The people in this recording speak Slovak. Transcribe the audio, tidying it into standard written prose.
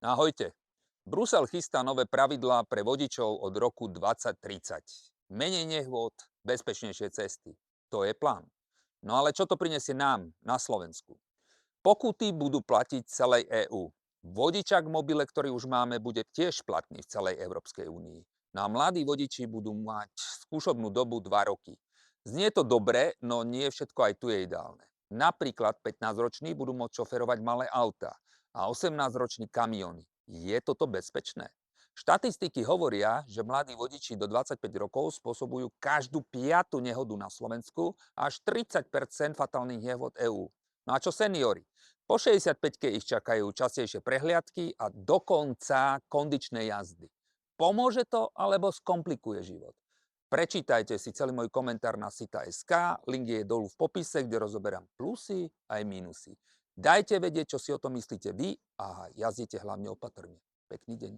Ahojte. Brusel chystá nové pravidlá pre vodičov od roku 2030. Menej nehôd, bezpečnejšie cesty. To je plán. No ale čo to prinesie nám na Slovensku? Pokuty budú platiť v celej EÚ. Vodičak v mobile, ktorý už máme, bude tiež platný v celej Európskej únii. No a mladí vodiči budú mať skúšobnú dobu 2 roky. Znie to dobre, no nie všetko aj tu je ideálne. Napríklad 15-roční budú môcť šoferovať malé autá a 18-roční kamiony. Je toto bezpečné? Štatistiky hovoria, že mladí vodiči do 25 rokov spôsobujú každú piatu nehodu na Slovensku a až 30 fatálnych nehod EÚ. No a čo seniori? Po 65-ke ich čakajú častejšie prehliadky a dokonca kondičné jazdy. Pomôže to alebo skomplikuje život? Prečítajte si celý môj komentár na sita.sk, link je dolu v popise, kde rozoberám plusy aj mínusy. Dajte vedieť, čo si o tom myslíte vy a jazdite hlavne opatrne. Pekný deň.